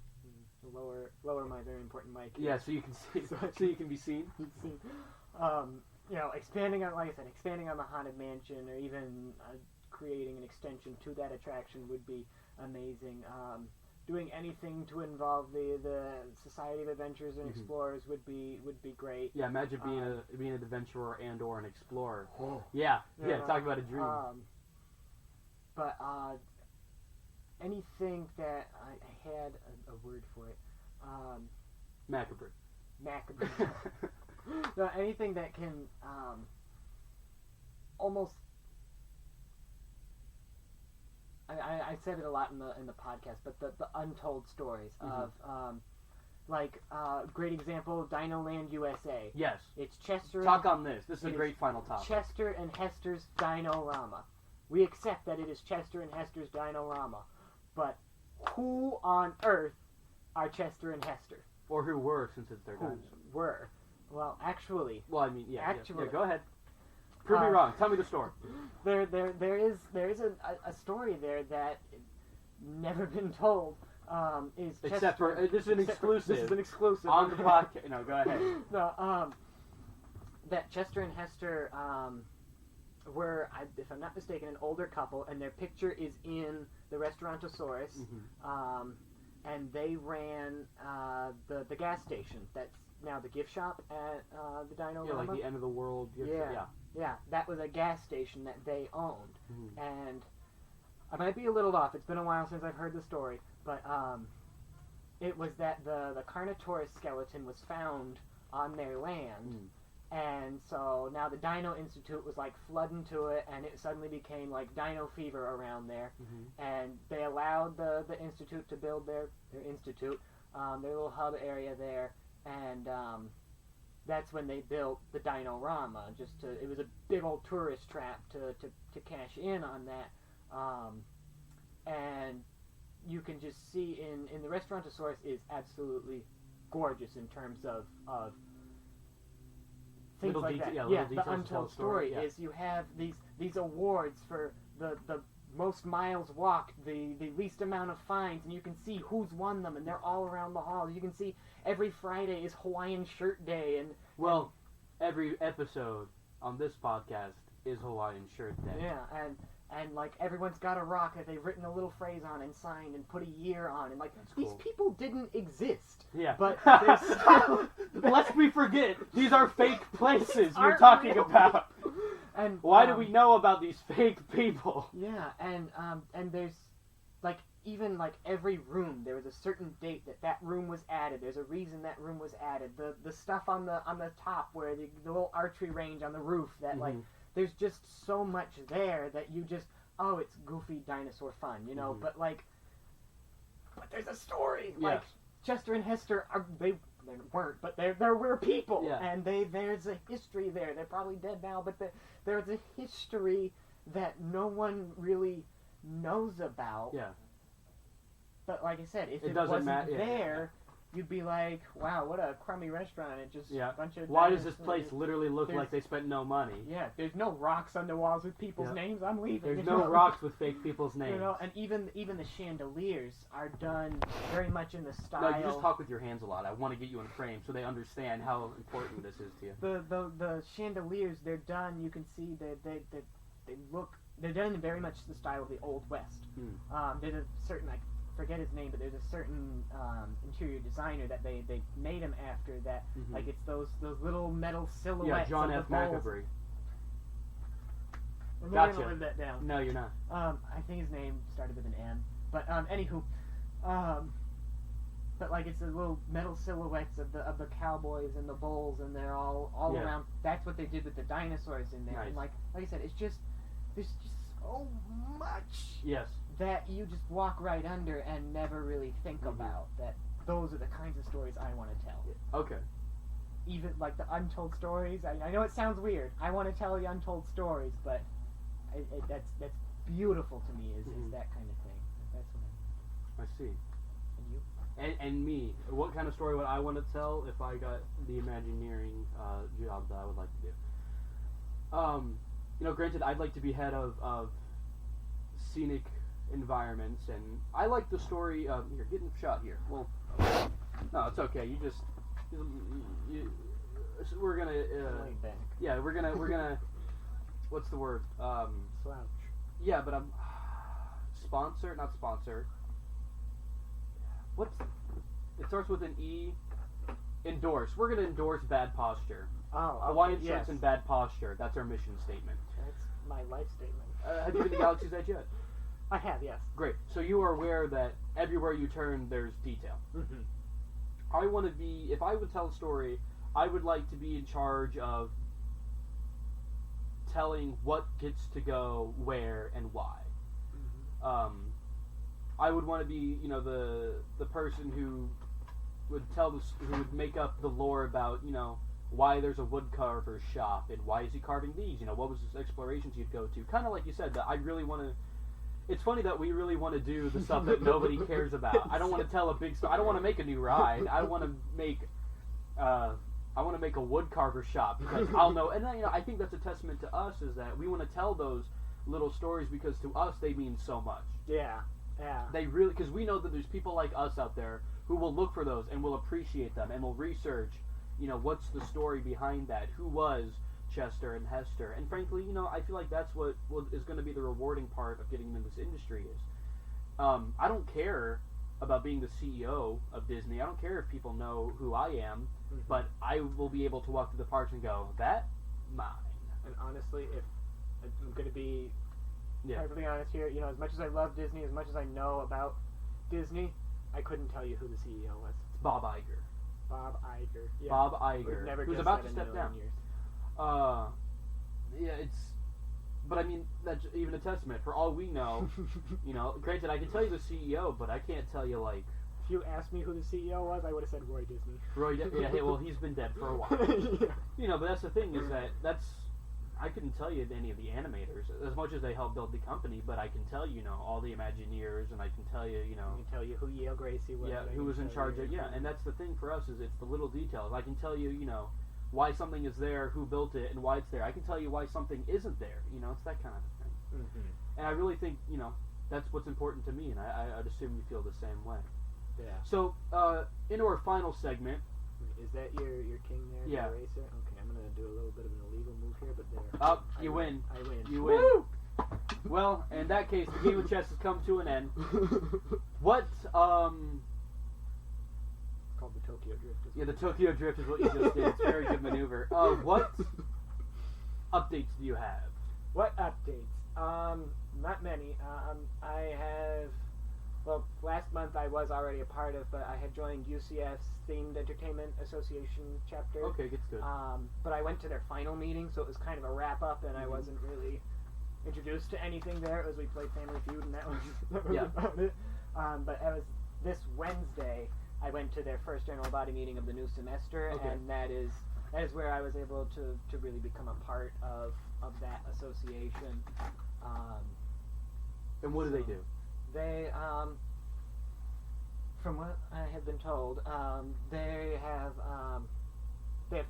B: Lower my very important mic.
A: Yeah, so you can see, so you can be seen.
B: Expanding on, like I said, expanding on the Haunted Mansion, or even creating an extension to that attraction would be amazing. Doing anything to involve the Society of Adventurers and Explorers would be great.
A: Yeah, imagine being an adventurer and/or an explorer. Yeah, talk about a dream.
B: But anything that I had a word for it.
A: Macabre.
B: No, anything that can almost. I said it a lot in the podcast, but the untold stories of great example, Dino Land USA.
A: Yes.
B: It's Chester.
A: Talk on this. This is a great final topic.
B: Chester and Hester's Dino-Rama. We accept that it is Chester and Hester's Dino-Rama, but who on earth are Chester and Hester?
A: Or who were, since it's their dinosaurs.
B: Were. Well, actually.
A: Well, I mean, yeah, go ahead.
B: Prove
A: me wrong. Tell me the story.
B: There is a story there that never been told.
A: Except for this is an exclusive.
B: This is an exclusive
A: on the podcast. No, go ahead.
B: No, that Chester and Hester were, if I'm not mistaken, an older couple, and their picture is in the Restaurantosaurus. And they ran the gas station that's now the gift shop at the Dino-Rama.
A: Yeah, like the end of the world gift shop.
B: Yeah, that was a gas station that they owned. And I might be a little off. It's been a while since I've heard the story, but it was that the Carnotaurus skeleton was found on their land. And so now the Dino Institute was like flooding to it, and it suddenly became like dino fever around there. And they allowed the institute to build their institute, their little hub area there, and that's when they built the Dino-Rama. It was a big old tourist trap to cash in on that. And you can just see in the Restaurantosaurus is absolutely gorgeous in terms of things
A: little
B: like that.
A: The
B: untold story is you have these awards for the most miles walked, the least amount of fines, and you can see who's won them, and they're all around the hall. You can see every Friday is Hawaiian Shirt Day, and
A: every episode on this podcast is Hawaiian Shirt Day.
B: Yeah, and like everyone's got a rock that they've written a little phrase on and signed and put a year on, and like these people didn't exist.
A: Yeah,
B: but
A: lest we forget, these are fake places you're talking about.
B: And
A: why do we know about these fake people?
B: Yeah, and there's like even like every room there was a certain date that room was added. There's a reason that room was added. The stuff on the top where the little archery range on the roof that like. There's just so much there that you just, it's goofy dinosaur fun, but there's a story.
A: Yeah.
B: Like, Chester and Hester, they weren't, but there were people, and there's a history there. They're probably dead now, but there's a history that no one really knows about.
A: Yeah.
B: But like I said, if it wasn't there... You'd be like, wow, what a crummy restaurant. It just a bunch of.
A: Why does this place literally look like they spent no money?
B: Yeah, there's no rocks on the walls with people's names. I'm leaving.
A: There's no rocks with fake people's names.
B: And even the chandeliers are done very much in the style.
A: No, you just talk with your hands a lot. I want to get you in frame so they understand how important this is to you.
B: The chandeliers, they're done. You can see that they look. They're done in very much the style of the Old West. There's a certain forget his name, but there's a certain interior designer that they made him after that. Like it's those little metal silhouettes.
A: Yeah, John
B: of
A: F.
B: the
A: McAvoy.
B: I'm not gonna live that down.
A: No, you're not.
B: I think his name started with an M. But anywho, but like it's the little metal silhouettes of the cowboys and the bulls, and they're all around. That's what they did with the dinosaurs in there.
A: Nice.
B: And like I said, there's just so much.
A: Yes.
B: That you just walk right under and never really think about. That those are the kinds of stories I want to tell.
A: Okay.
B: Even like the untold stories. I know it sounds weird. I want to tell the untold stories, but that's beautiful to me. Is that kind of thing. That's what
A: I see.
B: And you?
A: And me. What kind of story would I want to tell if I got the Imagineering job that I would like to do? Granted, I'd like to be head of scenic environments, and I like the story. Here, getting shot here. Well, no, it's okay. You just we're gonna
B: Lean back.
A: yeah, we're gonna what's the word?
B: Slouch.
A: Yeah, but I'm not sponsor. What's it starts with an E. Endorse. We're gonna endorse bad posture.
B: Oh, okay,
A: Hawaiian
B: yes.
A: shirts and bad posture. That's our mission statement.
B: That's my life statement.
A: Have you been to Galaxy's Edge yet?
B: I have, yes.
A: Great. So you are aware that everywhere you turn, there's detail.
B: Mm-hmm.
A: I want to be. If I would tell a story, I would like to be in charge of telling what gets to go where and why.
B: Mm-hmm.
A: I would want to be, the person who would who would make up the lore about, why there's a woodcarver's shop and why is he carving these? What was his explorations he'd go to? Kind of like you said, that I really want to. It's funny that we really want to do the stuff that nobody cares about. I don't want to tell a big story. I don't want to make a new ride. I want to make. I want to make a woodcarver shop because I'll know. And then, I think that's a testament to us is that we want to tell those little stories because to us they mean so much.
B: Yeah. Yeah.
A: They really, because we know that there's people like us out there who will look for those and will appreciate them and will research, what's the story behind that? Who was Chester and Hester? And frankly, I feel like that's what is going to be the rewarding part of getting into this industry is. I don't care about being the CEO of Disney. I don't care if people know who I am,
B: Mm-hmm.
A: but I will be able to walk through the parks and go, that mine.
B: And honestly, if I'm going to be
A: Yeah.
B: perfectly honest here, as much as I love Disney, as much as I know about Disney, I couldn't tell you who the CEO was.
A: It's Bob Iger.
B: Bob Iger. Yeah.
A: Bob
B: We've
A: Iger,
B: never
A: who's
B: guessed
A: about
B: that
A: to
B: in a
A: step
B: million
A: down.
B: years.
A: Yeah, it's. But I mean, that's even a testament. For all we know, granted, I can tell you the CEO, but I can't tell you like
B: If you asked me who the CEO was, I would have said Roy Disney.
A: Yeah, hey, well, he's been dead for a while.
B: Yeah.
A: But that's the thing is that I couldn't tell you any of the animators as much as they helped build the company, but I can tell you, all the Imagineers, and I can tell you,
B: I can tell you who Yale Gracie was.
A: yeah,
B: I
A: who
B: can
A: was in
B: tell
A: charge
B: you
A: of, yeah, and that's the thing for us is it's the little details. I can tell you, why something is there, who built it, and why it's there. I can tell you why something isn't there. It's that kind of thing.
B: Mm-hmm.
A: And I really think, that's what's important to me, and I'd assume you feel the same way.
B: Yeah.
A: So, into our final segment.
B: Is that your king there?
A: Yeah.
B: The eraser? Okay, I'm gonna do a little bit of an illegal move here, but there.
A: Up,
B: I
A: you win.
B: I win.
A: You win.
B: Woo!
A: Well, in that case, the game of chess has come to an end. What,
B: It's called the Tokyo Drift.
A: yeah, the Tokyo Drift is what you just did. It's a very good maneuver. What updates do you have?
B: What updates? Not many. I have. Well, last month I was already a part of, but I had joined UCF's Themed Entertainment Association chapter.
A: Okay, gets good.
B: But I went to their final meeting, so it was kind of a wrap up, and I wasn't really introduced to anything there. It was we played Family Feud, and that was
A: Yeah.
B: about it. But it was this Wednesday. I went to their first general body meeting of the new semester,
A: Okay.
B: and that is where I was able to really become a part of that association.
A: And what do they do?
B: They, from what I have been told, they have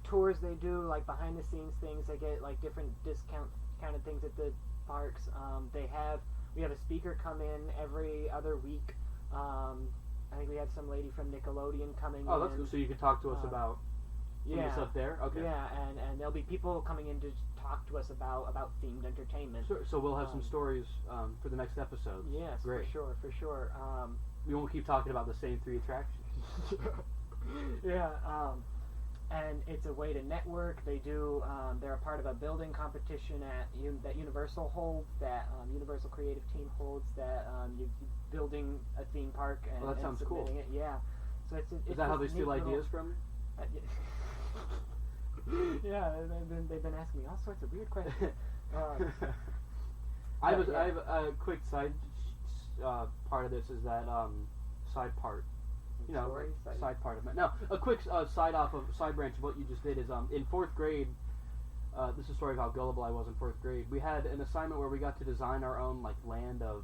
B: tours they do, like behind the scenes things. They get like different discounted things at the parks. We have a speaker come in every other week. I think we have some lady from Nickelodeon coming in.
A: Oh, that's good. So you can talk to us about some of the stuff there? Okay.
B: Yeah, and there'll be people coming in to talk to us about themed entertainment.
A: Sure. So we'll have some stories for the next episode.
B: Yes,
A: Great.
B: for sure.
A: We won't keep talking about the same 3 attractions.
B: Yeah, and it's a way to network. They do. They're a part of a building competition that Universal holds. That Universal Creative Team holds. That you building a theme park and,
A: Well, that sounds
B: and submitting
A: cool.
B: it. Yeah. So it's
A: Is that how they steal ideas from you?
B: Yeah, they've been asking me all sorts of weird questions.
A: I have a quick side part of this is that side part.
B: Story?
A: Side part of it. No, a quick side branch of what you just did is in 4th grade. This is a story of how gullible I was in 4th grade. We had an assignment where we got to design our own land of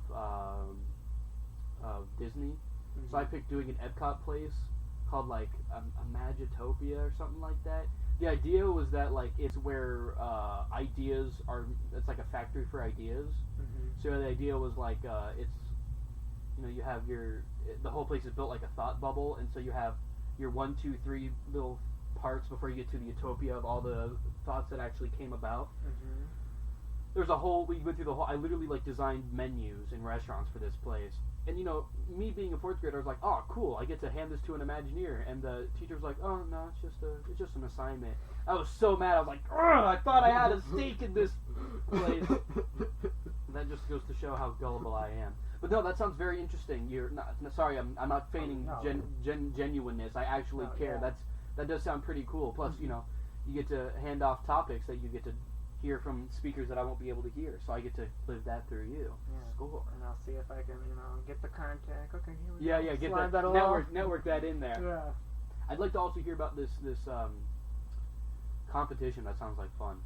A: Disney.
B: Mm-hmm.
A: So I picked doing an Epcot place called Magitopia or something like that. The idea was that it's where ideas are. It's like a factory for ideas.
B: Mm-hmm.
A: So the idea was like it's, you know, you have the whole place is built like a thought bubble, and so you have your 1, 2, 3 little parts before you get to the utopia of all the thoughts that actually came about.
B: Mm-hmm.
A: There's we went through the whole, I literally like designed menus in restaurants for this place. And you know, me being a 4th grader, I was like, oh cool, I get to hand this to an Imagineer. And the teacher was like, oh no, it's just an assignment. I was so mad, I was like, ugh, I thought I had a stake in this place. And that just goes to show how gullible I am. But no, that sounds very interesting. You're not, sorry, I'm not feigning genuineness. I actually care.
B: Yeah.
A: That does sound pretty cool. Plus, you know, you get to hand off topics that you get to hear from speakers that I won't be able to hear, so I get to live that through you.
B: Yeah.
A: Score.
B: And I'll see if I can, you know, get the contact. Okay, here we
A: Yeah,
B: go.
A: yeah, get
B: Slide
A: that
B: along.
A: network that in there.
B: Yeah.
A: I'd like to also hear about this competition. That sounds like fun.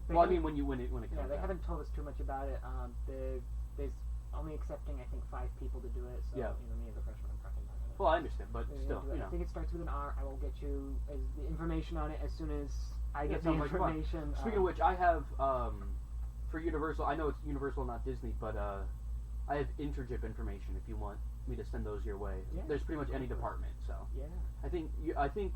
A: Well, I mean, when it comes.
B: Yeah, they
A: out.
B: haven't told us too much about it. They're only accepting, I think, 5 people to do it. So,
A: Yeah.
B: you know, me as a freshman, I'm probably not gonna.
A: Well, I understand, but still, you know.
B: I think it starts with an R. I will get you the information on it as soon as I get the
A: sounds like fun.
B: information.
A: Speaking of which, I have for Universal. I know it's Universal, not Disney, but I have internship information if you want me to send those your way.
B: Yeah.
A: There's pretty much any department, so
B: Yeah.
A: I think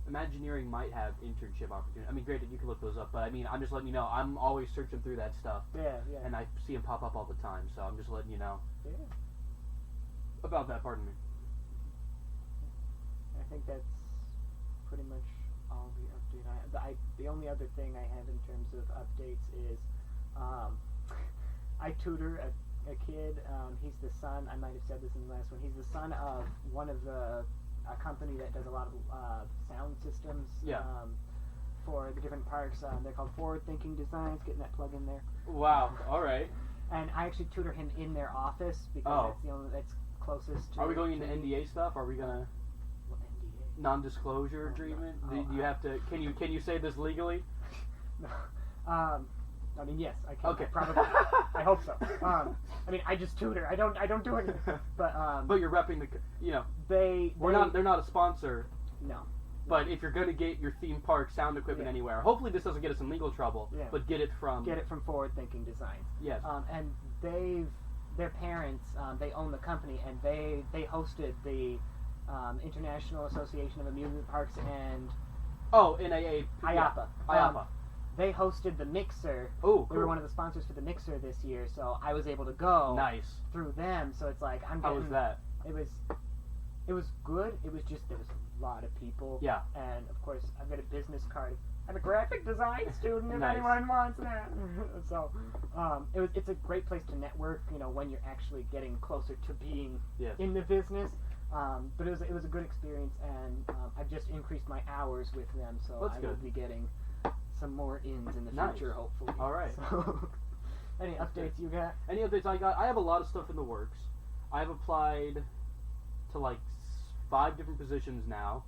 A: Imagineering might have internship opportunities. I mean, granted, you can look those up, but I mean, I'm just letting you know. I'm always searching through that stuff,
B: Yeah, yeah.
A: and I see them pop up all the time. So I'm just letting you know
B: Yeah.
A: about that. Pardon me.
B: I think that's pretty much all the update I have. The only other thing I have in terms of updates is I tutor a kid. He's the son, I might have said this in the last one, he's the son of one of a company that does a lot of sound systems for the different parks. They're called Forward Thinking Designs, getting that plug in there.
A: Wow. All right.
B: And I actually tutor him in their office because that's the only that's closest to.
A: Are we going into NDA stuff? Are we gonna
B: What NDA?
A: non-disclosure agreement?
B: no.
A: Do you have to? Can you say this legally?
B: No. I mean, yes, I can.
A: Okay.
B: Probably. I hope so. I mean, I just tutor. I don't do anything. But
A: you're repping the. You know.
B: They're
A: not a sponsor.
B: No.
A: But if you're gonna get your theme park sound equipment anywhere, hopefully this doesn't get us in legal trouble.
B: Yeah.
A: But get it from
B: Forward Thinking Designs.
A: Yes.
B: And their parents, they own the company, and they hosted the International Association of Amusement Parks and
A: NAA.
B: IAPA.
A: IAPA.
B: They hosted the Mixer.
A: Oh, cool.
B: They were one of the sponsors for the Mixer this year, so I was able to go.
A: Nice.
B: Through them. So it's like
A: How was that?
B: It was good. It was just there was a lot of people.
A: Yeah.
B: And of course, I've got a business card. I'm a graphic design student. If
A: Nice.
B: anyone wants that. So, it's a great place to network. You know, when you're actually getting closer to being in the business. But it was a good experience, and I've just increased my hours with them, so
A: That's
B: I will
A: good.
B: be getting some more ins in the
A: Nice.
B: future, hopefully.
A: All right.
B: So, any updates you got?
A: Any updates I got? I have a lot of stuff in the works. I've applied to like 5 different positions now,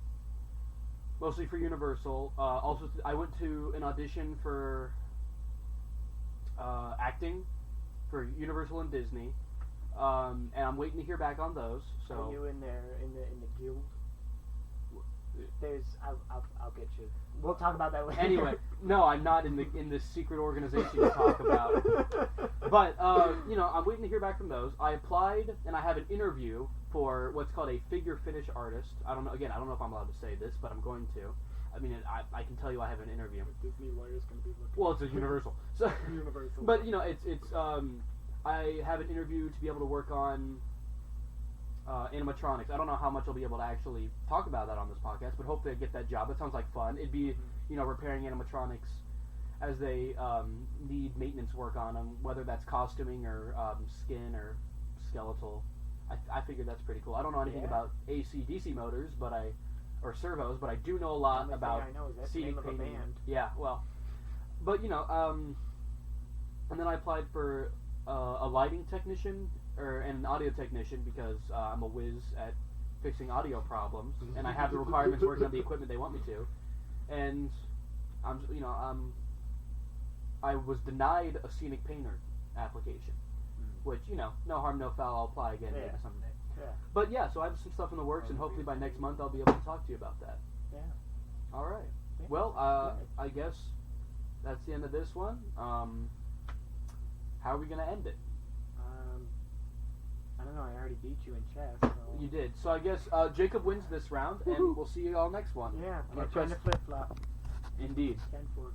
A: mostly for Universal. Also, I went to an audition for acting for Universal and Disney, and I'm waiting to hear back on those. So
B: Are you in the guild? I'll get you. We'll talk about that later.
A: Anyway, no, I'm not in this secret organization you talk about. But I'm waiting to hear back from those. I applied and I have an interview for what's called a figure finish artist. I don't know if I'm allowed to say this, but I'm going to. I mean, I can tell you I have an interview.
B: Disney lawyer's gonna be looking.
A: Well, it's a Universal. So
B: Universal.
A: But it's I have an interview to be able to work on animatronics. I don't know how much I'll be able to actually talk about that on this podcast, but hopefully I get that job. That sounds like fun. It'd be, repairing animatronics as they need maintenance work on them, whether that's costuming or skin or skeletal. I figured that's pretty cool. I don't know anything about AC DC motors, or servos, but I do know a lot about
B: I know is that's the
A: CD
B: name of a
A: painting.
B: band.
A: Yeah, well, but and then I applied for a lighting technician and an audio technician because I'm a whiz at fixing audio problems, and I have the requirements working on the equipment they want me to, and I was denied a scenic painter application, which no harm, no foul. I'll apply again maybe someday.
B: Yeah.
A: But yeah, so I have some stuff in the works, and hopefully by next month I'll be able to talk to you about that.
B: Yeah.
A: All right.
B: Yeah.
A: Well, I guess that's the end of this one. How are we gonna end it?
B: I don't know. I already beat you in chess. So.
A: You did. So I guess Jacob wins this round, and we'll see you all next one.
B: Yeah,
A: I'm gonna
B: catch you on
A: press-
B: the flip flop.
A: Indeed.
B: 10-4.